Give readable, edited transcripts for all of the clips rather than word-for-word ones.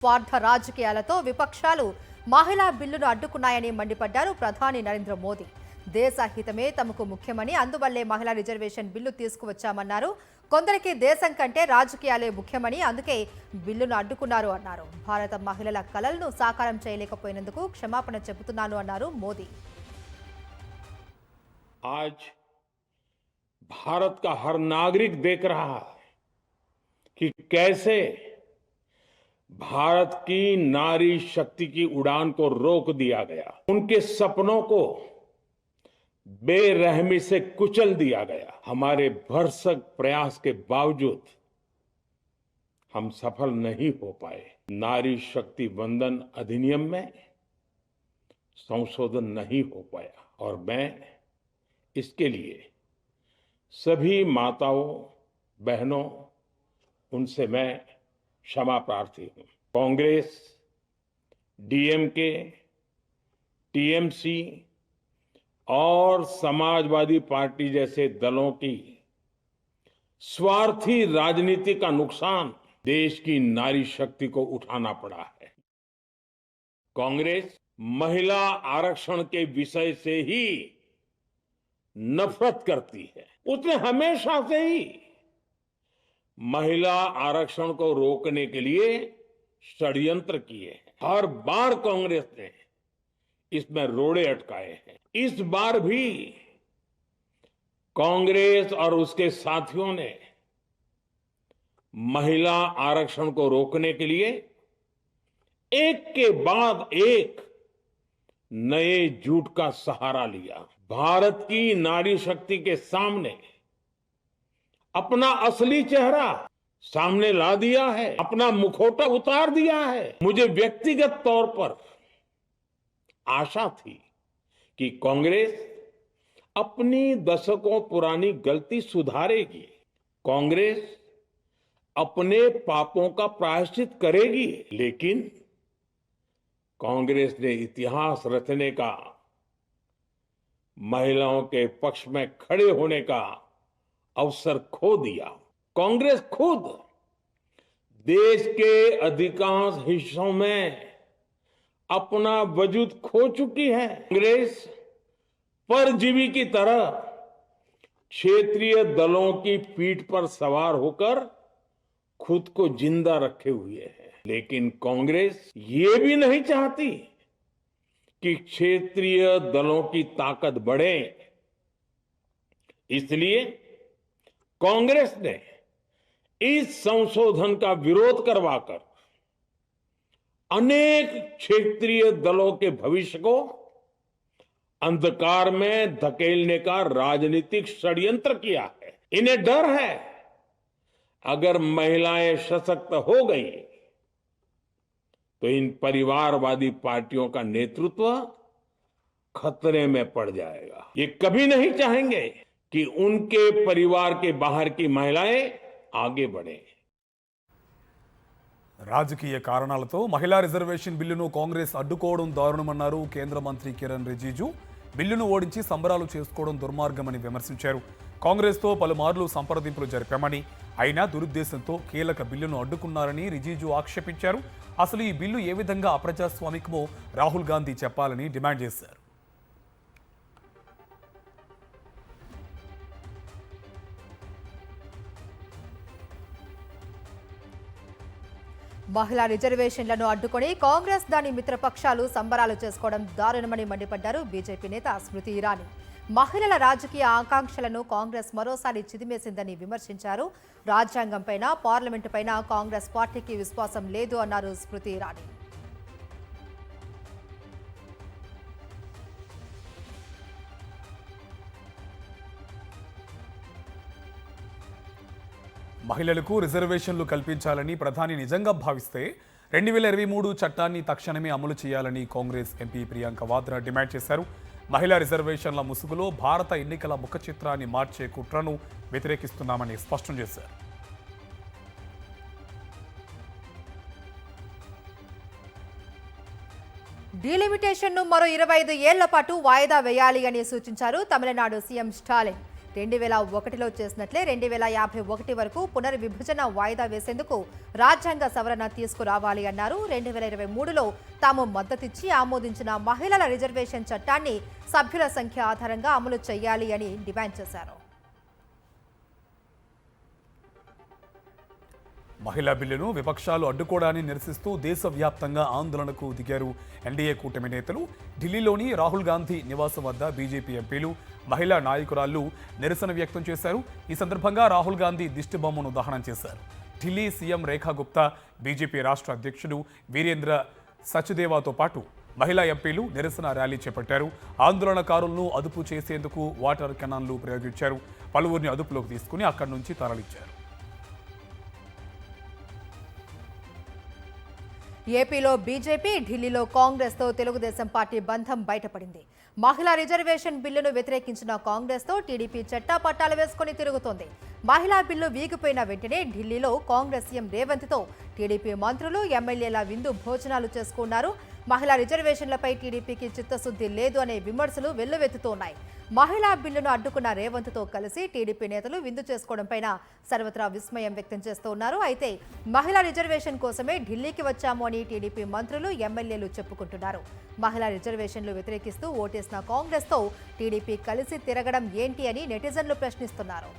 స్వార్థ రాజకీయాలతో విపక్షాలు మహిళా బిల్లును అడ్డుకున్నాయని మండిపడ్డారు ప్రధాని నరేంద్ర మోదీ. దేశ హితమే తమకు ముఖ్యమని, అందువల్లే మహిళా రిజర్వేషన్ బిల్లు తీసుకువచ్చామన్నారు. కొందరికి దేశం కంటే రాజకీయాలే ముఖ్యమని, అందుకే బిల్లును అడ్డుకున్నారు అన్నారు. భారత మహిళల కలలను సాకారం చేయలేకపోయినందుకు క్షమాపణ చెబుతున్నాను అన్నారు మోదీ. आज भारत का हर नागरिक देख रहा है कि कैसे भारत की नारी शक्ति की उड़ान को रोक दिया गया, उनके सपनों को बेरहमी से कुचल दिया गया। हमारे भरसक प्रयास के बावजूद हम सफल नहीं हो पाए। नारी शक्ति वंदन अधिनियम में संशोधन नहीं हो पाया और मैं इसके लिए सभी माताओं बहनों उनसे मैं क्षमा प्रार्थी हूं। कांग्रेस, डीएमके, टीएमसी और समाजवादी पार्टी जैसे दलों की स्वार्थी राजनीति का नुकसान देश की नारी शक्ति को उठाना पड़ा है। कांग्रेस महिला आरक्षण के विषय से ही नफरत करती है। उसने हमेशा से ही महिला आरक्षण को रोकने के लिए षड्यंत्र किए हैं। हर बार कांग्रेस ने इसमें रोड़े अटकाए हैं। इस बार भी कांग्रेस और उसके साथियों ने महिला आरक्षण को रोकने के लिए एक के बाद एक नए झूठ का सहारा लिया। भारत की नारी शक्ति के सामने अपना असली चेहरा सामने ला दिया है, अपना मुखौटा उतार दिया है। मुझे व्यक्तिगत तौर पर आशा थी कि कांग्रेस अपनी दशकों पुरानी गलती सुधारेगी, कांग्रेस अपने पापों का प्रायश्चित करेगी, लेकिन कांग्रेस ने इतिहास रचने का, महिलाओं के पक्ष में खड़े होने का अवसर खो दिया। कांग्रेस खुद देश के अधिकांश हिस्सों में अपना वजूद खो चुकी है। कांग्रेस परजीवी की तरह क्षेत्रीय दलों की पीठ पर सवार होकर खुद को जिंदा रखे हुए है। लेकिन कांग्रेस ये भी नहीं चाहती कि क्षेत्रीय दलों की ताकत बढ़े। इसलिए कांग्रेस ने इस संशोधन का विरोध करवाकर अनेक क्षेत्रीय दलों के भविष्य को अंधकार में धकेलने का राजनीतिक षड्यंत्र किया है। इन्हें डर है अगर महिलाएं सशक्त हो गई तो इन परिवारवादी पार्टियों का नेतृत्व खतरे में पड़ जाएगा। ये कभी नहीं चाहेंगे कि उनके परिवार के बाहर की महिलाएं आगे बढ़े। రాజకీయ కారణాలతో మహిళా రిజర్వేషన్ బిల్లును కాంగ్రెస్ అడ్డుకోవడం దారుణమన్నారు కేంద్ర మంత్రి కిరణ్ రిజిజు. బిల్లును ఓడించి సంబరాలు చేసుకోవడం దుర్మార్గమని విమర్శించారు. కాంగ్రెస్తో పలుమార్లు సంప్రదింపులు జరిపామని, అయినా దురుద్దేశంతో కీలక బిల్లును అడ్డుకున్నారని రిజిజు ఆక్షేపించారు. అసలు ఈ బిల్లు ఏ విధంగా అప్రజాస్వామికమో రాహుల్ గాంధీ చెప్పాలని డిమాండ్ చేశారు. మహిళా రిజర్వేషన్లను అడ్డుకొని కాంగ్రెస్ దాని మిత్రపక్షాలు సంబరాలు చేసుకోవడం దారుణమని మండిపడ్డారు బీజేపీ నేత స్మృతి ఇరానీ. మహిళల రాజకీయ ఆకాంక్షలను కాంగ్రెస్ మరోసారి చిదిమేసిందని విమర్శించారు. రాజ్యాంగంపైన, పార్లమెంటుపైన కాంగ్రెస్ పార్టీకి విశ్వాసం లేదు అన్నారు స్మృతి ఇరానీ. మహిళలకు రిజర్వేషన్లు కల్పించాలని ప్రధాని నిజంగా భావిస్తే 2023 చట్టాన్ని తక్షణమే అమలు చేయాలని కాంగ్రెస్ ఎంపీ ప్రియాంక వాద్రా డిమాండ్ చేశారు. మహిళా రిజర్వేషన్ల ముసుగులో భారత ఎన్నికల ముఖ చిత్రాన్ని మార్చే కుట్రను వ్యతిరేకిస్తున్నామని స్పష్టం చేశారు. డీలిమిటేషన్ను మరో 25 ఏళ్ల పాటు వాయిదా వేయాలి అని సూచించారు తమిళనాడు సీఎం స్టాలిన్. 2001లో చేసినట్లే 2051 వరకు పునర్విభజన వాయిదా వేసేందుకు రాజ్యాంగ సవరణ తీసుకురావాలి అన్నారు. 2023లో తాము మద్దతిచ్చి ఆమోదించిన మహిళల రిజర్వేషన్ చట్టాన్ని సభ్యుల సంఖ్య ఆధారంగా అమలు చేయాలి అని డిమాండ్ చేశారు. మహిళా బిల్లును విపక్షాలు అడ్డుకోవడాన్ని నిరసిస్తూ దేశవ్యాప్తంగా ఆందోళనకు దిగారు ఎన్డీఏ కూటమి నేతలు. ఢిల్లీలోని రాహుల్ గాంధీ నివాసం వద్ద బీజేపీ ఎంపీలు, మహిళా నాయకురాళ్లు నిరసన వ్యక్తం చేశారు. ఈ సందర్భంగా రాహుల్ గాంధీ దిష్టిబొమ్మను దహనం చేశారు. ఢిల్లీ సీఎం రేఖా గుప్తా, బీజేపీ రాష్ట్ర అధ్యక్షుడు వీరేంద్ర సచ్దేవాతో పాటు మహిళా ఎంపీలు నిరసన ర్యాలీ చేపట్టారు. ఆందోళనకారులను అదుపు చేసేందుకు వాటర్ కెనాన్లు ప్రయోగించారు. పలువురిని అదుపులోకి తీసుకుని అక్కడి నుంచి తరలించారు. ఏపీలో బీజేపీ, ఢిల్లీలో కాంగ్రెస్తో తెలుగుదేశం పార్టీ బంధం బయటపడింది. మహిళా రిజర్వేషన్ బిల్లును వ్యతిరేకించిన కాంగ్రెస్తో టీడీపీ చట్టాపట్టాలు వేసుకుని తిరుగుతోంది. మహిళా బిల్లు వీగిపోయిన వెంటనే ఢిల్లీలో కాంగ్రెస్ సీఎం రేవంత్తో టీడీపీ మంత్రులు, ఎమ్మెల్యేల విందు భోజనాలు చేసుకున్నారు. మహిళా రిజర్వేషన్లపై టీడీపీకి చిత్తశుద్ధి లేదు అనే విమర్శలు వెల్లువెత్తుతున్నాయి. మహిళా బిల్లును అడ్డుకున్న రేవంత్తో కలిసి టీడీపీ నేతలు విందు చేసుకోవడంపైన సర్వత్రా విస్మయం వ్యక్తం చేస్తున్నారు. అయితే మహిళా రిజర్వేషన్ కోసమే ఢిల్లీకి వచ్చాము అని టీడీపీ మంత్రులు, ఎమ్మెల్యేలు చెప్పుకుంటున్నారు. మహిళా రిజర్వేషన్లు వ్యతిరేకిస్తూ ఓటేసిన కాంగ్రెస్తో టీడీపీ కలిసి తిరగడం ఏంటి అని నెటిజన్లు ప్రశ్నిస్తున్నారు.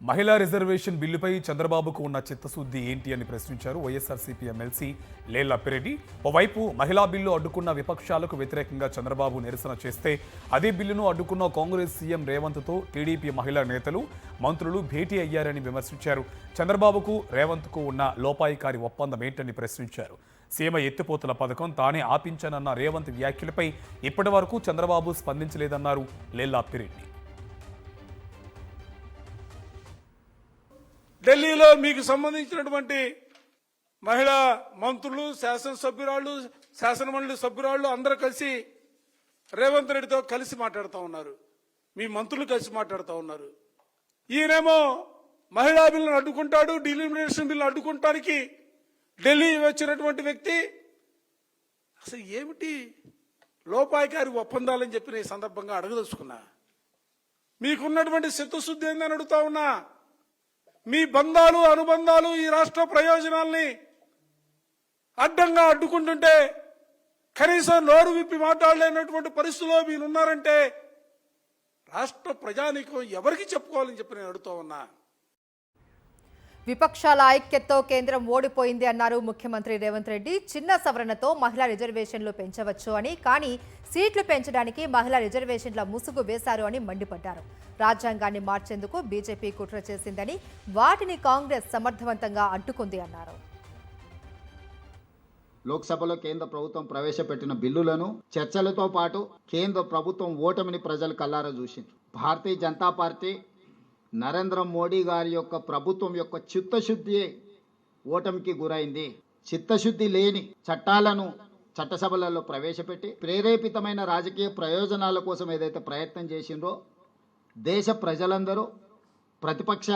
మహిళా రిజర్వేషన్ బిల్లుపై చంద్రబాబుకు ఉన్న చిత్తశుద్ధి ఏంటి అని ప్రశ్నించారు వైఎస్ఆర్సీపీ ఎమ్మెల్సీ లేళ్ల అప్పిరెడ్డి. ఓవైపు మహిళా బిల్లు అడ్డుకున్న విపక్షాలకు వ్యతిరేకంగా చంద్రబాబు నిరసన చేస్తే, అదే బిల్లును అడ్డుకున్న కాంగ్రెస్ సీఎం రేవంత్తో టీడీపీ మహిళా నేతలు, మంత్రులు భేటీ అయ్యారని విమర్శించారు. చంద్రబాబుకు రేవంత్కు ఉన్న లోపాయికారి ఒప్పందం ఏంటని ప్రశ్నించారు. సీమ ఎత్తిపోతల పథకం తానే ఆపించానన్న రేవంత్ వ్యాఖ్యలపై ఇప్పటి వరకు చంద్రబాబు స్పందించలేదన్నారు లేళ్ల అప్పిరెడ్డి. ఢిల్లీలో మీకు సంబంధించినటువంటి మహిళా మంత్రులు, శాసనసభ్యురాళ్ళు, శాసనమండలి సభ్యురాళ్ళు అందరూ కలిసి రేవంత్ రెడ్డితో కలిసి మాట్లాడుతూ ఉన్నారు. మీ మంత్రులు కలిసి మాట్లాడుతూ ఉన్నారు. ఈయనేమో మహిళా బిల్లును అడ్డుకుంటాడు, డిలిమిటేషన్ బిల్లు అడ్డుకుంటానికి ఢిల్లీ వచ్చినటువంటి వ్యక్తి. అసలు ఏమిటి లోపాయికారి ఒప్పందాలని చెప్పి ఈ సందర్భంగా అడగదలుచుకున్నా. మీకున్నటువంటి చిత్తశుద్ధి ఏందని అడుగుతా ఉన్నా. మీ బంధాలు, అనుబంధాలు ఈ రాష్ట్ర ప్రయోజనాల్ని అడ్డంగా అడ్డుకుంటుంటే, కనీసం నోరు విప్పి మాట్లాడలేనటువంటి పరిస్థితిలో మీరున్నారంటే రాష్ట్ర ప్రజానీకం ఎవరికి చెప్పుకోవాలని చెప్పి నేను అడుగుతా ఉన్నా. విపక్షాల ఐక్యతతో కేంద్రం ఓడిపోయింది అన్నారు ముఖ్యమంత్రి రేవంత్ రెడ్డి. చిన్న సవరణతో మహిళా రిజర్వేషన్లు పెంచవచ్చు అని, కానీ సీట్లు పెంచడానికి మహిళా రిజర్వేషన్ల ముసుగు వేశారు అని మండిపడ్డారు. రాజ్యాంగాన్ని మార్చేందుకు బీజేపీ కుట్ర చేసిందని, వాటిని కాంగ్రెస్ సమర్థవంతంగా అడ్డుకుంది అన్నారు. లోక్సభలో కేంద్ర ప్రభుత్వం ప్రవేశపెట్టిన బిల్లులను చర్చలతో పాటు కేంద్ర ప్రభుత్వం ఓటమిని ప్రజలు కల్లారా చూసింది. భారతీయ జనతా పార్టీ నరేంద్ర మోడీ గారి యొక్క ప్రభుత్వం యొక్క చిత్తశుద్ధి ఓటమికి గురైంది. చిత్తశుద్ధి లేని చట్టాలను చట్టసభలలో ప్రవేశపెట్టి ప్రేరేపితమైన రాజకీయ ప్రయోజనాల కోసం ఏదైతే ప్రయత్నం చేసిండ్రో, దేశ ప్రజలందరూ, ప్రతిపక్ష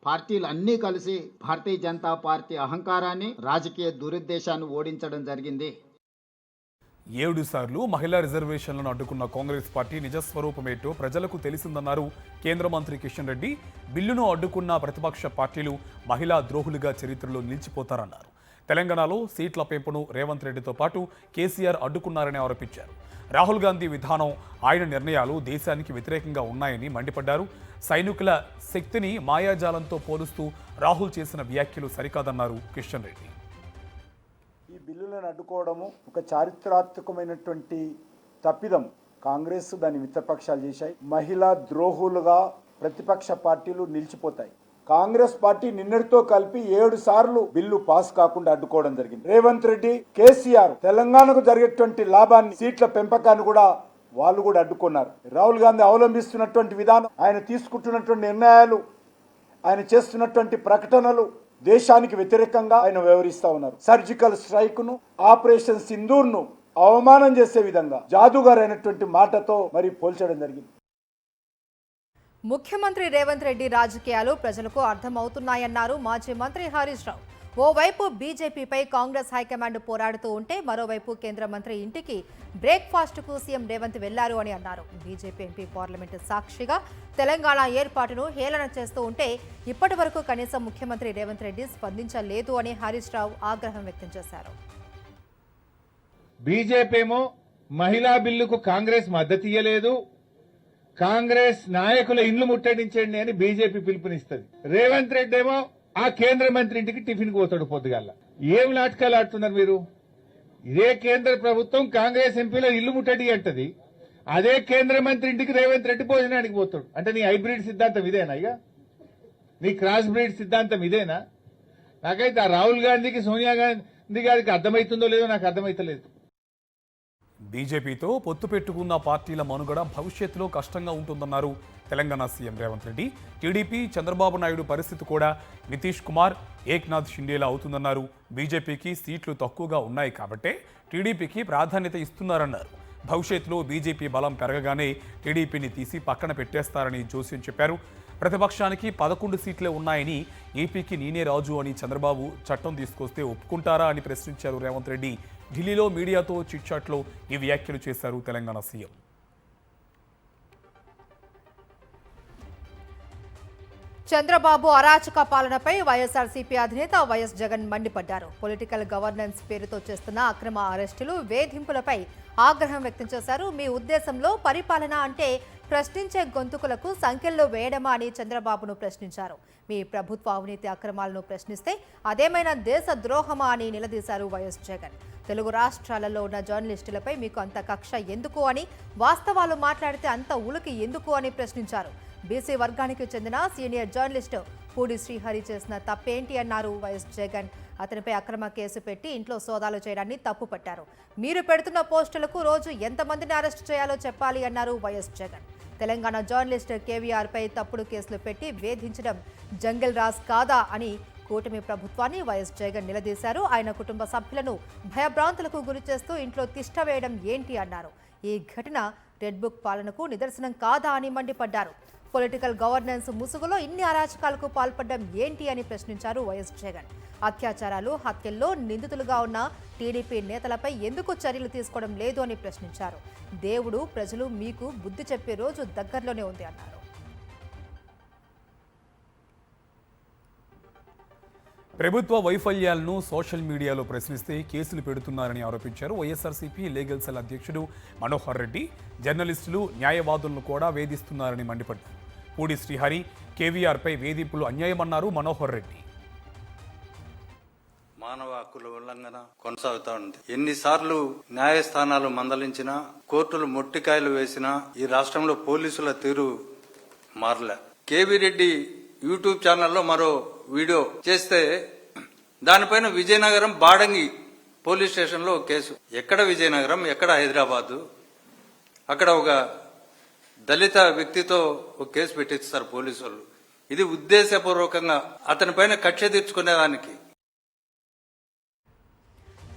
పార్టీలు అన్నీ కలిసి భారతీయ జనతా పార్టీ అహంకారాన్ని, రాజకీయ దురుద్దేశాన్ని ఓడించడం జరిగింది. 7 సార్లు మహిళా రిజర్వేషన్లను అడ్డుకున్న కాంగ్రెస్ పార్టీ నిజస్వరూపమేటో ప్రజలకు తెలిసిందన్నారు కేంద్ర మంత్రి కిషన్ రెడ్డి. బిల్లును అడ్డుకున్న ప్రతిపక్ష పార్టీలు మహిళా ద్రోహులుగా చరిత్రలో నిలిచిపోతారన్నారు. తెలంగాణలో సీట్ల పెంపును రేవంత్ రెడ్డితో పాటు కేసీఆర్ అడ్డుకున్నారని ఆరోపించారు. రాహుల్ గాంధీ విధానం, ఆయన నిర్ణయాలు దేశానికి వ్యతిరేకంగా ఉన్నాయని మండిపడ్డారు. సైనికుల శక్తిని మాయాజాలంతో పోలుస్తూ రాహుల్ చేసిన వ్యాఖ్యలు సరికాదన్నారు కిషన్ రెడ్డి. ఈ బిల్లులను అడ్డుకోవడము ఒక చారిత్రాత్మకమైనటువంటి తప్పిదం. కాంగ్రెస్ దాని మిత్రపక్షాలు చేశాయి. మహిళా ద్రోహులుగా ప్రతిపక్ష పార్టీలు నిలిచిపోతాయి. కాంగ్రెస్ పార్టీ నిన్నటితో కలిపి 7 సార్లు బిల్లు పాస్ కాకుండా అడ్డుకోవడం జరిగింది. రేవంత్ రెడ్డి, కేసీఆర్ తెలంగాణకు జరిగేటువంటి లాభాన్ని, సీట్ల పెంపకాన్ని కూడా వాళ్ళు కూడా అడ్డుకున్నారు. రాహుల్ గాంధీ అవలంబిస్తున్నటువంటి విధానం, ఆయన తీసుకుంటున్నటువంటి నిర్ణయాలు, ఆయన చేస్తున్నటువంటి ప్రకటనలు దేశానికి వ్యతిరేకంగా ఆయన వ్యవహరిస్తా ఉన్నారు. సర్జికల్ స్ట్రైక్ ను, ఆపరేషన్ సింధూర్ ను అవమానం చేసే విధంగా జాదుగారు అయినటువంటి మాటతో మరి పోల్చడం జరిగింది. ముఖ్యమంత్రి రేవంత్ రెడ్డి రాజకీయాలు ప్రజలకు అర్థమవుతున్నాయన్నారు మాజీ మంత్రి హరీష్ రావు. ఓవైపు బీజేపీపై కాంగ్రెస్ హైకమాండ్ పోరాడుతూ ఉంటే మరోవైపు కేంద్ర మంత్రి ఇంటికి బ్రేక్ఫాస్ట్కు సీఎం రేవంత్ వెళ్లారు అని అన్నారు. బీజేపీ ఎంపీ పార్లమెంటు సాక్షిగా తెలంగాణ ఏర్పాటును హేళన చేస్తూ ఉంటే ఇప్పటి వరకు కనీసం ముఖ్యమంత్రి రేవంత్ రెడ్డి స్పందించలేదు అని హరీష్ రావు ఆగ్రహం వ్యక్తం చేశారు. బీజేపీ ఏమో మహిళా బిల్లుకు కాంగ్రెస్ మద్దతు ఇయ్యలేదు, కాంగ్రెస్ నాయకుల ఇండ్లు ముట్టడించండి అని బీజేపీ పిలుపునిస్తుంది. రేవంత్ రెడ్డి ఏమో ఆ కేంద్ర మంత్రి ఇంటికి టిఫిన్ పోతాడు పొద్దుగాల. ఏం నాటకాలు ఆడుతున్నారు మీరు? ఇదే కేంద్ర ప్రభుత్వం కాంగ్రెస్ ఎంపీలో ఇల్లు ముట్టడి అంటది, అదే కేంద్ర మంత్రి ఇంటికి రేవంత్ రెడ్డి భోజనానికి పోతాడు. అంటే నీ హైబ్రిడ్ సిద్ధాంతం ఇదేనా? ఇక నీ క్రాస్ బ్రీడ్ సిద్ధాంతం ఇదేనా? నాకైతే ఆ రాహుల్ గాంధీకి సోనియా గాంధీ గారికి అర్థమవుతుందో లేదో నాకు అర్థమైతలేదు. బీజేపీతో పొత్తు పెట్టుకున్న పార్టీల మనుగడ భవిష్యత్తులో కష్టంగా ఉంటుందన్నారు తెలంగాణ సీఎం రేవంత్ రెడ్డి. టీడీపీ, చంద్రబాబు నాయుడు పరిస్థితి కూడా నితీష్ కుమార్, ఏక్నాథ్ షిండేలా అవుతుందన్నారు. బీజేపీకి సీట్లు తక్కువగా ఉన్నాయి కాబట్టే టీడీపీకి ప్రాధాన్యత ఇస్తున్నారన్నారు. భవిష్యత్తులో బీజేపీ బలం పెరగగానే టీడీపీని తీసి పక్కన పెట్టేస్తారని జోస్యం చెప్పారు. ప్రతిపక్షానికి 11 సీట్లే ఉన్నాయని, ఏపీకి నేనే రాజు అని చంద్రబాబు చట్టం తీసుకొస్తే ఒప్పుకుంటారా అని ప్రశ్నించారు రేవంత్ రెడ్డి. ఢిల్లీలో మీడియాతో చిట్చాట్లో ఈ వ్యాఖ్యలు చేశారు తెలంగాణ సీఎం. చంద్రబాబు అరాచక పాలనపై వైఎస్ఆర్సీపీ అధినేత వైఎస్ జగన్ మండిపడ్డారు. పొలిటికల్ గవర్నెన్స్ పేరుతో చేస్తున్న అక్రమ అరెస్టులు, వేధింపులపై ఆగ్రహం వ్యక్తం చేశారు. మీ ఉద్దేశంలో పరిపాలన అంటే ప్రశ్నించే గొంతుకులకు సంఖ్యల్లో వేయడమా అని చంద్రబాబును ప్రశ్నించారు. మీ ప్రభుత్వ అవినీతి అక్రమాలను ప్రశ్నిస్తే అదేమైనా దేశ ద్రోహమా అని నిలదీశారు వైఎస్ జగన్. తెలుగు రాష్ట్రాలలో ఉన్న జర్నలిస్టులపై మీకు అంత కక్ష ఎందుకు అని, వాస్తవాలు మాట్లాడితే అంత ఉలికి ఎందుకు అని ప్రశ్నించారు. బీసీ వర్గానికి చెందిన సీనియర్ జర్నలిస్టు పూడి శ్రీహరి చేసిన తప్పేంటి అన్నారు వైఎస్ జగన్. అతనిపై అక్రమ కేసు పెట్టి ఇంట్లో సోదాలు చేయడాన్ని తప్పుపట్టారు. మీరు పెడుతున్న పోస్టులకు రోజు ఎంతమందిని అరెస్టు చేయాలో చెప్పాలి అన్నారు వైఎస్ జగన్. తెలంగాణ జర్నలిస్ట్ కేవీఆర్పై తప్పుడు కేసులు పెట్టి వేధించడం జంగిల్ రాజ్ కాదా అని కూటమి ప్రభుత్వాన్ని వైఎస్ జగన్ నిలదీశారు. ఆయన కుటుంబ సభ్యులను భయభ్రాంతులకు గురి చేస్తూ ఇంట్లో తిష్ట వేయడం ఏంటి అన్నారు. ఈ ఘటన రెడ్ బుక్ పాలనకు నిదర్శనం కాదా అని మండిపడ్డారు. పొలిటికల్ గవర్నెన్స్ ముసుగులో ఇన్ని అరాచకాలకు పాల్పడడం ఏంటి అని ప్రశ్నించారు వైఎస్ జగన్. అత్యాచారాలు, హత్యల్లో నిందితులుగా ఉన్న టీడీపీ నేతలపై ఎందుకు చర్యలు తీసుకోవడం లేదు అని ప్రశ్నించారు. దేవుడు, ప్రజలు మీకు బుద్ధి చెప్పే రోజు దగ్గరలోనే ఉంది అన్నారు. ప్రభుత్వ వైఫల్యాలను సోషల్ మీడియాలో ప్రశ్నిస్తే కేసులు పెడుతున్నారని ఆరోపించారు. వైఎస్ఆర్సీపీ లీగల్ సెల్ అధ్యక్షుడు మనోహర్ రెడ్డి న్యాయవాదులను, న్యాయవాదులను కూడా వేధిస్తున్నారని మండిపడ్డారు. పూడి శ్రీహరి, కేవీఆర్పై వేధింపులు అన్యాయమన్నారు మనోహర్ రెడ్డి. మానవ హక్కుల ఉల్లంఘన కొనసాగుతా ఉంది. ఎన్నిసార్లు న్యాయస్థానాలు మందలించినా, కోర్టులు మొట్టికాయలు వేసినా ఈ రాష్ట్రంలో పోలీసుల తీరు మారలే. కేవీ రెడ్డి యూట్యూబ్ ఛానల్లో మరో వీడియో చేస్తే దానిపైన విజయనగరం బాడంగి పోలీస్ స్టేషన్ లో కేసు. ఎక్కడ విజయనగరం, ఎక్కడ హైదరాబాదు? అక్కడ ఒక దళిత వ్యక్తితో ఒక కేసు పెట్టిస్తారు పోలీసు వాళ్ళు. ఇది ఉద్దేశపూర్వకంగా అతని పైన కక్ష తీర్చుకునేదానికి.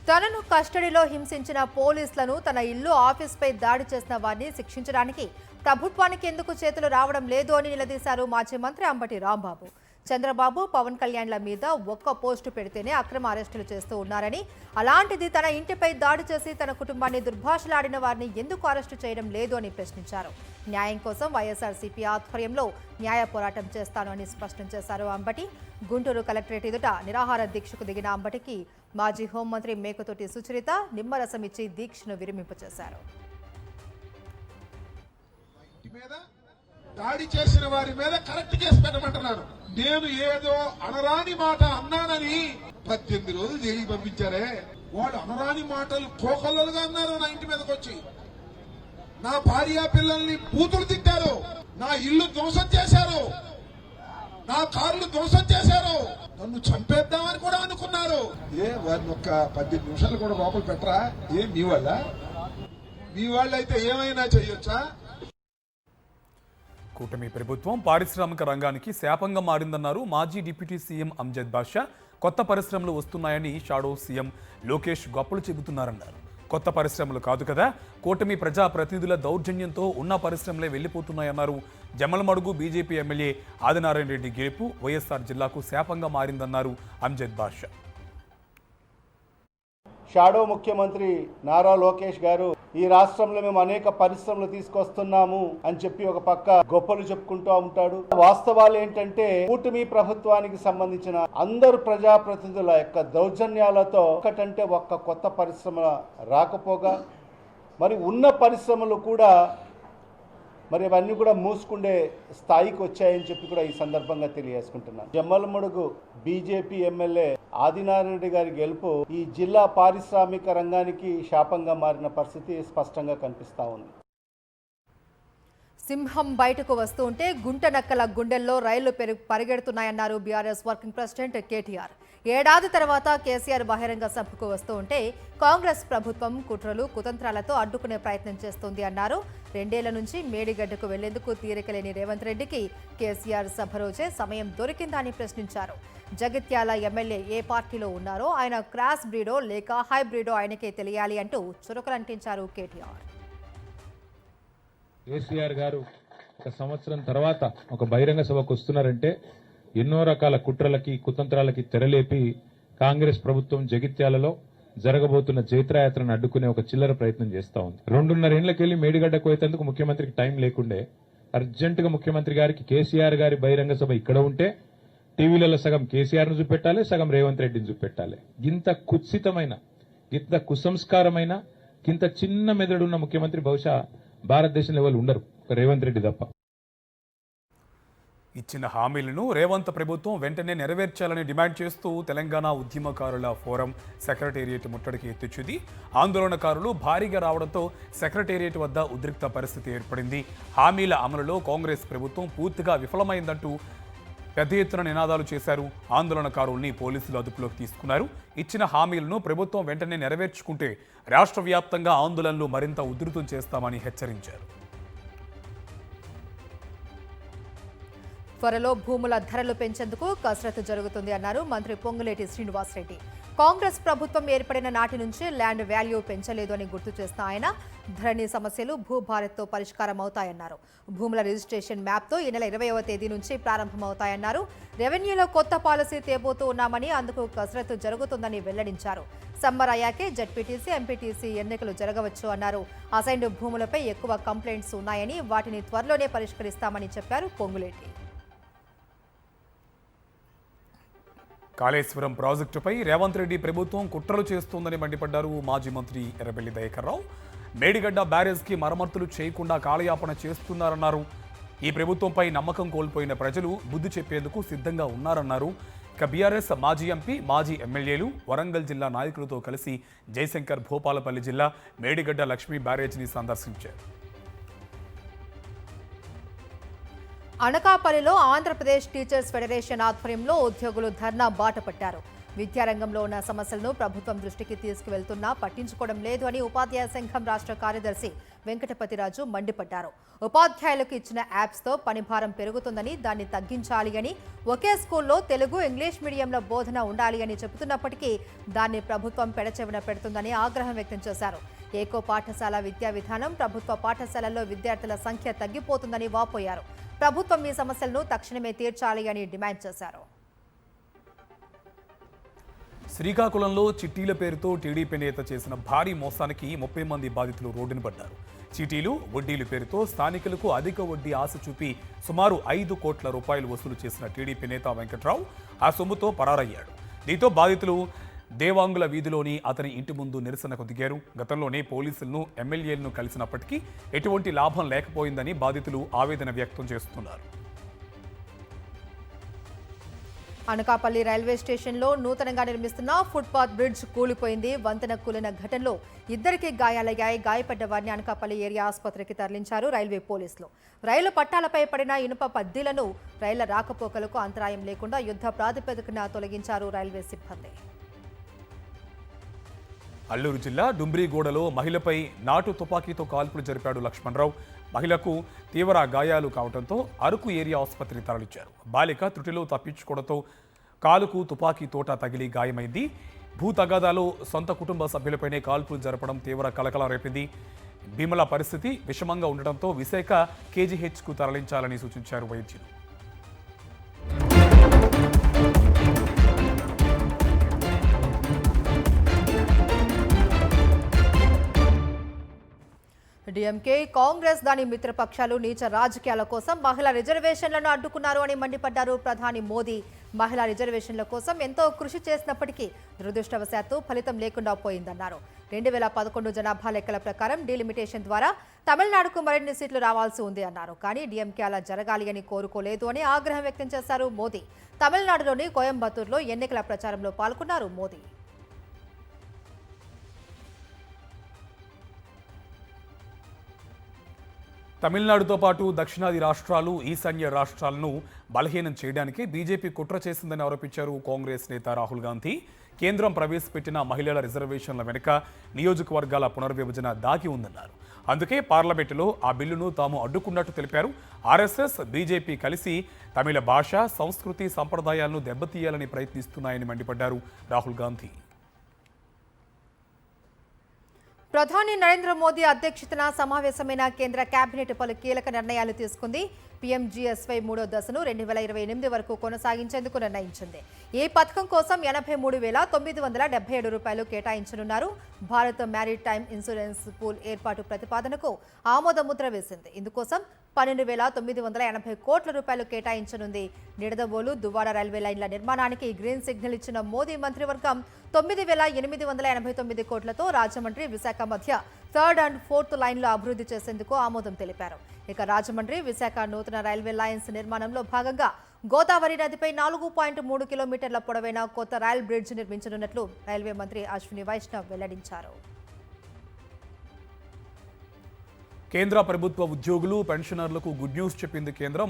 తనను కస్టడీలో హింసించిన పోలీసులను, తన ఇల్లు, ఆఫీస్పై దాడి చేసిన వారిని శిక్షించడానికి ప్రభుత్వానికి ఎందుకు చేతులు రావడం లేదు అని నిలదీశారు మాజీ మంత్రి అంబటి రాంబాబు. చంద్రబాబు, పవన్ కళ్యాణ్ల మీద ఒక్క పోస్టు పెడితేనే అక్రమ అరెస్టులు చేస్తూ ఉన్నారని, అలాంటిది తన ఇంటిపై దాడి చేసి తన కుటుంబాన్ని దుర్భాషలాడిన వారిని ఎందుకు అరెస్టు చేయడం లేదు అని ప్రశ్నించారు. న్యాయం కోసం వైఎస్ఆర్సీపీ ఆధ్వర్యంలో న్యాయ పోరాటం చేస్తాను అని స్పష్టం చేశారు అంబటి. గుంటూరు కలెక్టరేట్ ఎదుట నిరాహార దీక్షకు దిగిన అంబటికి మాజీ హోంమంత్రి మేకతోటి సుచరిత నిమ్మరసం ఇచ్చి దీక్షను విరమింపచేశారు. దాడి చేసిన వారి మీద కరెక్ట్ కేసు పెట్టమంటున్నారు. నేను ఏదో అనరాని మాట అన్నానని 18 రోజులు జైలుకి పంపించారే. వాళ్ళు అనరాని మాటలు కోకొల్లలుగా అన్నారు. నా ఇంటి మీదకి వచ్చి నా భార్య పిల్లల్ని బూతులు తిట్టారు, నా ఇల్లు ధ్వంసం చేశారు, నా కార్లు ధ్వంసం చేశారు, నన్ను చంపేద్దామని కూడా అనుకున్నారు. వారిని ఒక్క 18 నిమిషాలు కూడా లోపల పెట్టరా? మీ వాళ్ళైతే ఏమైనా చెయ్యొచ్చా? కూటమి ప్రభుత్వం పారిశ్రామిక రంగానికి శాపంగా మారిందన్నారు మాజీ డిప్యూటీ సీఎం అంజద్ బాషా. కొత్త పరిశ్రమలు వస్తున్నాయని షాడో సీఎం లోకేష్ గొప్పలు చెబుతున్నారన్నారు. కొత్త పరిశ్రమలు కాదు కదా, కూటమి ప్రజా ప్రతినిధుల దౌర్జన్యంతో ఉన్న పరిశ్రమలే వెళ్లిపోతున్నాయన్నారు. జమ్మలమడుగు బీజేపీ ఎమ్మెల్యే ఆదినారాయణ రెడ్డి గెలుపు వైఎస్ఆర్ జిల్లాకు శాపంగా మారిందన్నారు అంజద్ బాషా. షాడో ముఖ్యమంత్రి నారా లోకేష్ గారు ఈ రాష్ట్రంలో మేము అనేక పరిశ్రమలు తీసుకొస్తున్నాము అని చెప్పి ఒక పక్క గొప్పలు చెప్పుకుంటూ ఉంటాడు. వాస్తవాలు ఏంటంటే కూటమి ప్రభుత్వానికి సంబంధించిన అందరు ప్రజాప్రతినిధుల యొక్క దౌర్జన్యాలతో ఒకటంటే ఒక్క కొత్త పరిశ్రమ రాకపోగా మరి ఉన్న పరిశ్రమలు కూడా మరి అవన్నీ కూడా మూసుకుండే స్థాయికి వచ్చాయని చెప్పి కూడా ఈ సందర్భంగా తెలియజేసుకుంటున్నాను. జమ్మలమడుగు బీజేపీ ఎమ్మెల్యే ఆదినారాయణ రెడ్డి గారి గెలుపు ఈ జిల్లా పారిశ్రామిక రంగానికి శాపంగా మారిన పరిస్థితి స్పష్టంగా కనిపిస్తా ఉంది. సింహం బయటకు వస్తూ ఉంటే గుంట నక్కల గుండెల్లో రైళ్లు పరిగెడుతున్నాయన్నారు బీఆర్ఎస్ వర్కింగ్ ప్రెసిడెంట్ కేటీఆర్. ఏడాది తర్వాత కేసీఆర్ బహిరంగ సభకు వస్తూ ఉంటే కాంగ్రెస్ ప్రభుత్వం కుట్రలు కుతంత్రాలతో అడ్డుకునే ప్రయత్నం చేస్తోంది అన్నారు. 2 ఏళ్ల నుంచి మేడిగడ్డకు వెళ్లేందుకు తీరికలేని రేవంత్ రెడ్డికి కేసీఆర్ సభ రోజే సమయం దొరికిందా అని ప్రశ్నించారు. జగిత్యాల ఎమ్మెల్యే ఏ పార్టీలో ఉన్నారో ఆయన క్రాస్ బ్రీడో లేక హైబ్రిడో ఆయనకే తెలియాలి అంటూ చురకలంటించారు కేటీఆర్. కేసీఆర్ గారు 1 సంవత్సరం తర్వాత ఒక బహిరంగ సభకు వస్తున్నారంటే ఎన్నో రకాల కుట్రలకి కుతంత్రాలకి తెరలేపి కాంగ్రెస్ ప్రభుత్వం జగిత్యాలలో జరగబోతున్న జైత్రయాత్రను అడ్డుకునే ఒక చిల్లర ప్రయత్నం చేస్తా ఉంది. 2.5 ఏళ్లకెళ్లి మేడిగడ్డకు పోయేందుకు ముఖ్యమంత్రికి టైం లేకుండే అర్జెంటుగా ముఖ్యమంత్రి గారికి కేసీఆర్ గారి బహిరంగ సభ ఇక్కడ ఉంటే టీవీలలో సగం కేసీఆర్ ను చూపెట్టాలి, సగం రేవంత్ రెడ్డిని చూపెట్టాలి. ఇంత కుత్సితమైన, ఇంత కుసంస్కారమైన, ఇంత చిన్న మెదడున్న ముఖ్యమంత్రి బహుశా భారతదేశంలో ఎవరు ఉండరు, రేవంత్ రెడ్డి తప్ప. ఇచ్చిన హామీలను రేవంత్ ప్రభుత్వం వెంటనే నెరవేర్చాలని డిమాండ్ చేస్తూ తెలంగాణ ఉద్యమకారుల ఫోరం సెక్రటేరియట్ ముట్టడికి ఎత్తిచ్చింది. ఆందోళనకారులు భారీగా రావడంతో సెక్రటేరియట్ వద్ద ఉద్రిక్త పరిస్థితి ఏర్పడింది. హామీల అమలులో కాంగ్రెస్ ప్రభుత్వం పూర్తిగా విఫలమైందంటూ పెద్ద ఎత్తున నినాదాలు చేశారు. ఆందోళనకారుల్ని పోలీసులు అదుపులోకి తీసుకున్నారు. ఇచ్చిన హామీలను ప్రభుత్వం వెంటనే నెరవేర్చుకుంటే రాష్ట్ర వ్యాప్తంగా ఆందోళనలు మరింత ఉధృతం చేస్తామని హెచ్చరించారు. త్వరలో భూముల ధరలు పెంచేందుకు కసరత్తు జరుగుతుంది అన్నారు మంత్రి పొంగులేటి శ్రీనివాసరెడ్డి. కాంగ్రెస్ ప్రభుత్వం ఏర్పడిన నాటి నుంచి ల్యాండ్ వాల్యూ పెంచలేదు అని గుర్తు చేసిన ఆయన ధరణి సమస్యలు భూభారత్తో పరిష్కారం అవుతాయన్నారు. భూముల రిజిస్ట్రేషన్ మ్యాప్తో ఈ నెల 20వ తేదీ నుంచి ప్రారంభమవుతాయన్నారు. రెవెన్యూలో కొత్త పాలసీ తేబోతూ ఉన్నామని అందుకు కసరత్తు జరుగుతుందని వెల్లడించారు. సమ్మర్ అయ్యాకే జడ్పీటీసీ, ఎంపీటీసీ ఎన్నికలు జరగవచ్చు అన్నారు. అసైన్డ్ భూములపై ఎక్కువ కంప్లైంట్స్ ఉన్నాయని వాటిని త్వరలోనే పరిష్కరిస్తామని చెప్పారు పొంగులేటి. కాళేశ్వరం ప్రాజెక్టుపై రేవంత్ రెడ్డి ప్రభుత్వం కుట్రలు చేస్తోందని మండిపడ్డారు మాజీ మంత్రి ఎర్రబెల్లి దయాకర్రావు. మేడిగడ్డ బ్యారేజ్కి మరమ్మతులు చేయకుండా కాలయాపన చేస్తున్నారన్నారు. ఈ ప్రభుత్వంపై నమ్మకం కోల్పోయిన ప్రజలు బుద్ధి చెప్పేందుకు సిద్ధంగా ఉన్నారన్నారు. ఇక బీఆర్ఎస్ మాజీ ఎంపీ, మాజీ ఎమ్మెల్యేలు వరంగల్ జిల్లా నాయకులతో కలిసి జయశంకర్ భూపాలపల్లి జిల్లా మేడిగడ్డ లక్ష్మీ బ్యారేజ్ని సందర్శించారు. అనకాపల్లిలో ఆంధ్రప్రదేశ్ టీచర్స్ ఫెడరేషన్ ఆధ్వర్యంలో ఉద్యోగులు ధర్నా బాట పట్టారు. విద్యారంగంలో ఉన్న సమస్యలను ప్రభుత్వం దృష్టికి తీసుకువెళ్తున్నా పట్టించుకోవడం లేదు అని ఉపాధ్యాయ సంఘం రాష్ట్ర కార్యదర్శి వెంకటపతిరాజు మండిపడ్డారు. ఉపాధ్యాయులకు ఇచ్చిన యాప్స్తో పనిభారం పెరుగుతుందని, దాన్ని తగ్గించాలి అని, ఒకే స్కూల్లో తెలుగు, ఇంగ్లీష్ మీడియంలో బోధన ఉండాలి అని చెబుతున్నప్పటికీ దాన్ని ప్రభుత్వం పెడచెవిన పెడుతుందని ఆగ్రహం వ్యక్తం చేశారు. ఏకో పాఠశాల విద్యా విధానం, ప్రభుత్వ పాఠశాలల్లో విద్యార్థుల సంఖ్య తగ్గిపోతుందని వాపోయారు. ప్రభుత్వం ఈ సమస్యలను తక్షణమే తీర్చాలి అని డిమాండ్ చేశారు. శ్రీకాకుళంలో చిట్టీల పేరుతో టీడీపీ నేత చేసిన భారీ మోసానికి 30 మంది బాధితులు రోడ్డున పడ్డారు. చీటీలు, వడ్డీల పేరుతో స్థానికులకు అధిక వడ్డీ ఆశ చూపి సుమారు 5 కోట్ల రూపాయలు వసూలు చేసిన టీడీపీ నేత వెంకట్రావు ఆ సొమ్ముతో పరారయ్యాడు. దీంతో బాధితులు దేవాంగుల వీధిలోని అతని ఇంటి ముందు నిరసనకు దిగారు. గతంలోనే పోలీసులను, ఎమ్మెల్యేలను కలిసినప్పటికీ ఎటువంటి లాభం లేకపోయిందని బాధితులు ఆవేదన వ్యక్తం చేస్తున్నారు. అనకాపల్లి రైల్వే స్టేషన్లో నూతనంగా నిర్మిస్తున్న ఫుట్పాత్ బ్రిడ్జ్ కూలిపోయింది. వంతెన కూలిన ఘటనలో 2కి గాయాలయ్యాయి. గాయపడ్డ వారిని అనకాపల్లి ఏరియా ఆసుపత్రికి తరలించారు రైల్వే పోలీసులు. రైలు పట్టాలపై పడిన ఇనుప పద్దీలను రైళ్ల రాకపోకలకు అంతరాయం లేకుండా యుద్ధ ప్రాతిపదికన తొలగించారు రైల్వే సిబ్బంది. అల్లూరు జిల్లా డుంబ్రిగూడలో మహిళపై నాటు తుపాకీతో కాల్పులు జరిపాడు లక్ష్మణరావు. మహిళకు తీవ్ర గాయాలు కావడంతో అరకు ఏరియా ఆసుపత్రికి తరలించారు. బాలిక త్రుటిలో తప్పించుకోవడంతో కాలుకు తుపాకీ తోట తగిలి గాయమైంది. భూ తగాదాలో సొంత కుటుంబ సభ్యులపైనే కాల్పులు జరపడం తీవ్ర కలకలం రేపింది. భీమల పరిస్థితి విషమంగా ఉండడంతో విశాఖ కేజీహెచ్కు తరలించాలని సూచించారు వైద్యులు. డీఎంకే, కాంగ్రెస్ దాని మిత్రపక్షాలు నీచ రాజకీయాల కోసం మహిళా రిజర్వేషన్లను అడ్డుకున్నారు అని మండిపడ్డారు ప్రధాని మోదీ. మహిళా రిజర్వేషన్ల కోసం ఎంతో కృషి చేసినప్పటికీ దురదృష్టవశాత్తు ఫలితం లేకుండా పోయిందన్నారు. 2011 జనాభా లెక్కల ప్రకారం డీలిమిటేషన్ ద్వారా తమిళనాడుకు మరిన్ని సీట్లు రావాల్సి ఉంది అన్నారు. కానీ డీఎంకే అలా జరగాలి అని కోరుకోలేదు అని ఆగ్రహం వ్యక్తం చేశారు మోదీ. తమిళనాడులోని కోయంబత్తూరులో ఎన్నికల ప్రచారంలో పాల్గొన్నారు మోదీ. తమిళనాడుతో పాటు దక్షిణాది రాష్ట్రాలు, ఈశాన్య రాష్ట్రాలను బలహీనం చేయడానికి బీజేపీ కుట్ర చేసిందని ఆరోపించారు కాంగ్రెస్ నేత రాహుల్ గాంధీ. కేంద్రం ప్రవేశపెట్టిన మహిళల రిజర్వేషన్ల వెనుక నియోజకవర్గాల పునర్విభజన దాగి ఉందన్నారు. అందుకే పార్లమెంటులో ఆ బిల్లును తాము అడ్డుకున్నట్టు తెలిపారు. ఆర్ఎస్ఎస్, బీజేపీ కలిసి తమిళ భాష, సంస్కృతి, సంప్రదాయాలను దెబ్బతీయాలని ప్రయత్నిస్తున్నాయని మండిపడ్డారు రాహుల్ గాంధీ. ప్రధాని నరేంద్ర మోదీ అధ్యక్షతన సమావేశమైన కేంద్ర కేబినెట్ పలు కీలక నిర్ణయాలు తీసుకుంది. పీఎంజీఎస్వై 3వ దశను 2028 వరకు కొనసాగించేందుకు నిర్ణయించింది. ఈ పథకం కోసం 83,977 రూపాయలు కేటాయించనున్నారు. భారత్ మ్యారిటైమ్ ఇన్సూరెన్స్ పూల్ ఏర్పాటు ప్రతిపాదనకు ఆమోద ముద్ర వేసింది. ఇందుకోసం 12,980 కోట్ల రూపాయలు కేటాయించనుంది. నిడదవోలు, దువ్వాడ రైల్వే లైన్ల నిర్మాణానికి గ్రీన్ సిగ్నల్ ఇచ్చిన మోదీ మంత్రివర్గం 9,889 కోట్లతో రాజమండ్రి, విశాఖ మధ్య 3rd and 4th లైన్లు అభివృద్ధి చేసేందుకు ఆమోదం తెలిపారు. ఇక రాజమండ్రి, విశాఖ నూతన రైల్వే లైన్స్ నిర్మాణంలో భాగంగా గోదావరి నదిపై 4.3 కిలోమీటర్ల పొడవైన కొత్త రైల్ బ్రిడ్జ్ నిర్మించనున్నట్లు రైల్వే మంత్రి అశ్విని వైష్ణవ్ వెల్లడించారు. కేంద్ర ప్రభుత్వ ఉద్యోగులు, పెన్షనర్లకు గుడ్ న్యూస్ చెప్పింది కేంద్రం.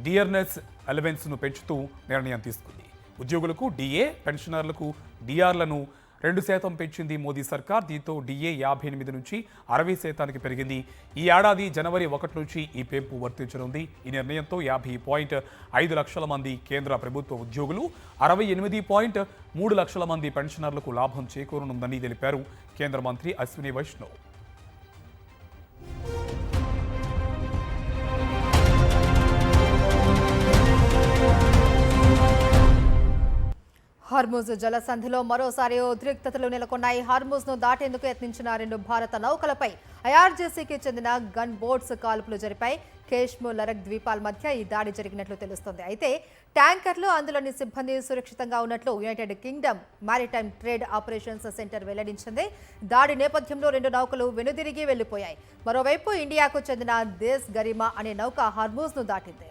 డియర్నెస్ అలవెన్స్ను పెంచుతూ నిర్ణయం తీసుకుంది. ఉద్యోగులకు డిఏ, పెన్షనర్లకు డిఆర్లను 2% పెంచింది మోదీ సర్కార్. దీంతో డిఏ 58 నుంచి 60% పెరిగింది. ఈ ఏడాది జనవరి 1 నుంచి ఈ పెంపు వర్తించనుంది. ఈ నిర్ణయంతో 50.5 లక్షల మంది కేంద్ర ప్రభుత్వ ఉద్యోగులు, 68.3 లక్షల మంది పెన్షనర్లకు లాభం చేకూరనుందని తెలిపారు కేంద్ర మంత్రి అశ్విని వైష్ణవ్. హార్ముజ్ జలసంధిలో మరోసారి ఉద్రిక్తతలు నెలకొన్నాయి. హార్ముజ్ను దాటేందుకు యత్నించిన 2 భారత నౌకలపై ఐఆర్జీసీకి చెందిన గన్ బోట్స్ కాల్పులు జరిపాయి. కేష్ము, లరక్ ద్వీపాల మధ్య ఈ దాడి జరిగినట్లు తెలుస్తోంది. అయితే ట్యాంకర్లు, అందులోని సిబ్బంది సురక్షితంగా ఉన్నట్లు United Kingdom maritime trade operations centre వెల్లడించింది. దాడి నేపథ్యంలో 2 నౌకలు వెనుదిరిగి వెళ్లిపోయాయి. మరోవైపు ఇండియాకు చెందిన దేశ్ గరిమా అనే నౌక హార్ముజ్ను దాటింది.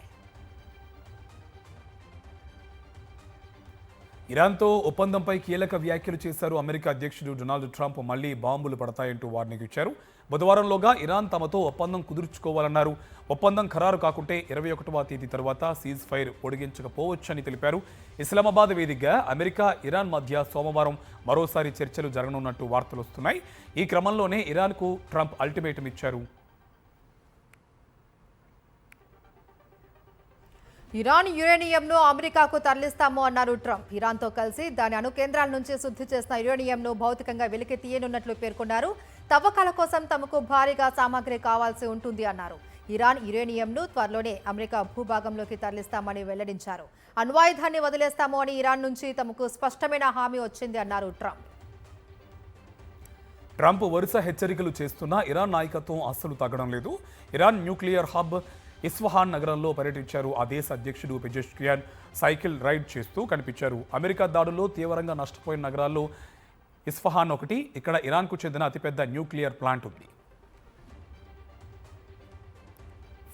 ఇరాన్తో ఒప్పందంపై కీలక వ్యాఖ్యలు చేశారు అమెరికా అధ్యక్షుడు డొనాల్డ్ ట్రంప్. మళ్లీ బాంబులు పడతాయంటూ వార్నింగ్ ఇచ్చారు. బుధవారంలోగా ఇరాన్ తమతో ఒప్పందం కుదుర్చుకోవాలన్నారు. ఒప్పందం ఖరారు కాకుంటే 21వ తేదీ తర్వాత సీజ్ ఫైర్ పొడిగించకపోవచ్చని తెలిపారు. ఇస్లామాబాద్ వేదికగా అమెరికా, ఇరాన్ మధ్య సోమవారం మరోసారి చర్చలు జరగనున్నట్టు వార్తలు వస్తున్నాయి. ఈ క్రమంలోనే ఇరాన్కు ట్రంప్ అల్టిమేటం ఇచ్చారు. ఇరాన్ యురేనియంను అమెరికాకు తరలిస్తాము అన్నారు ట్రంప్. ఇరాన్తో కలిసి దాని అణు కేంద్రాల నుంచి శుద్ధి చేసిన యురేనియంను భౌతికంగా వెలికి తీయనున్నట్లు పేర్కొన్నారు. తవ్వకాల కోసం తమకు భారీగా సామాగ్రి కావాల్సి ఉంటుంది అన్నారు. ఇరాన్ యురేనియంను త్వరలోనే అమెరికా భూభాగంలోకి తరలిస్తామని వెల్లడించారు. అణ్వాయుధాన్ని వదిలేస్తాము అని ఇరాన్ నుంచి తమకు స్పష్టమైన హామీ వచ్చింది అన్నారు ట్రంప్. ట్రంప్ వరుస హెచ్చరికలు చేస్తున్నా ఇరాన్ నాయకత్వం అస్సలు తగ్గడం లేదు. ఇరాన్ న్యూక్లియర్ హబ్ ఇస్ఫహాన్ నగరంలో పర్యటించారు. ఆ దేశ అధ్యక్షుడు పెజెష్కియాన్ సైకిల్ రైడ్ చేస్తూ కనిపించారు. అమెరికా దాడుల్లో తీవ్రంగా నష్టపోయిన నగరాల్లో ఇస్ఫహాన్ ఒకటి. ఇక్కడ ఇరాన్కు చెందిన అతిపెద్ద న్యూక్లియర్ ప్లాంట్ ఉంది.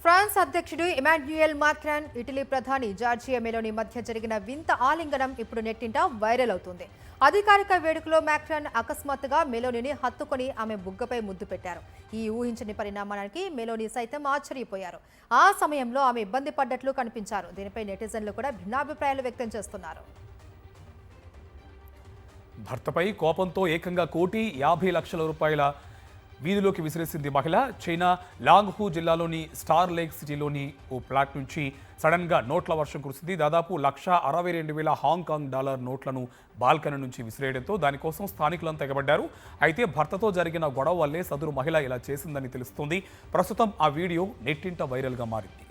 ఫ్రాన్స్ అధ్యక్షుడు ఇమాన్యుయల్ మాక్రాన్, ఇటలీ ప్రధాని జార్జియా మెలోని మధ్య జరిగిన వింత ఆలింగనం ఇప్పుడు నెట్టింట వైరల్ అవుతుంది. అధికారిక వేడుకలో మాక్రాన్ అకస్మాత్తుగా మెలోనిని హత్తుకొని ఆమె బుగ్గపై ముద్దు పెట్టారు. ఈ ఊహించని పరిణామానికి మెలోని సైతం ఆశ్చర్యపోయారు. ఆ సమయంలో ఆమె ఇబ్బంది పడ్డట్లు కనిపించారు. దీనిపై నెటిజన్లు కూడా భిన్నాభిప్రాయాలు వ్యక్తం చేస్తున్నారు. భర్తపై కోపంతో ఏకంగా 1,50,00,000 రూపాయల వీధిలోకి విసిరేసింది మహిళ. చైనా లాంగ్హూ జిల్లాలోని స్టార్ లేక్ సిటీలోని ఓ ఫ్లాట్ నుంచి సడన్గా నోట్ల వర్షం కురిసింది. దాదాపు 1,62,000 హాంకాంగ్ డాలర్ నోట్లను బాల్కనీ నుంచి విసిరేయడంతో దానికోసం స్థానికులంతా ఎగబడ్డారు. అయితే భర్తతో జరిగిన గొడవ వల్లే సదరు మహిళ ఇలా చేసిందని తెలుస్తోంది. ప్రస్తుతం ఆ వీడియో నెట్టింట వైరల్గా మారింది.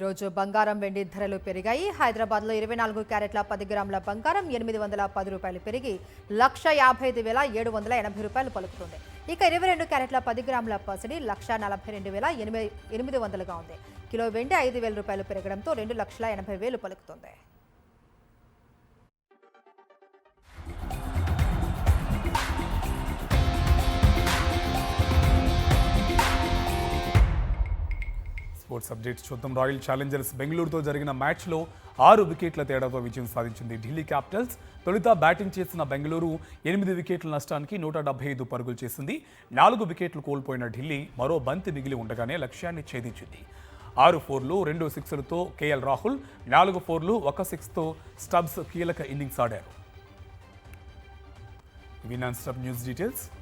ఈరోజు బంగారం వెండి ధరలు పెరిగాయి. హైదరాబాద్లో 24 క్యారెట్ల 10 గ్రాముల బంగారం 810 రూపాయలు పెరిగి 1,55,780 రూపాయలు పలుకుతుంది. ఇక 22 క్యారెట్ల 10 గ్రాముల పసిడి 1,42,800గా ఉంది. కిలో వెండి 5,000 రూపాయలు పెరగడంతో 2,80,000 పలుకుతుంది. స్పోర్ట్స్ అప్డేట్స్ చూద్దాం. రాయల్ ఛాలెంజర్స్ బెంగళూరుతో జరిగిన మ్యాచ్లో 6 వికెట్ల తేడాతో విజయం సాధించింది ఢిల్లీ క్యాపిటల్స్. తొలుత బ్యాటింగ్ చేసిన బెంగళూరు 8 వికెట్ల నష్టానికి 175 పరుగులు చేసింది. 4 వికెట్లు కోల్పోయిన ఢిల్లీ మరో బంతి మిగిలి ఉండగానే లక్ష్యాన్ని ఛేదించింది. 6 4లు 2 6లతో కేఎల్ రాహుల్, 4 4లు 1 6తో స్టబ్స్ కీలక ఇన్నింగ్స్ ఆడారు. ఇవి నాన్ స్టాప్ న్యూస్ డీటెయిల్స్.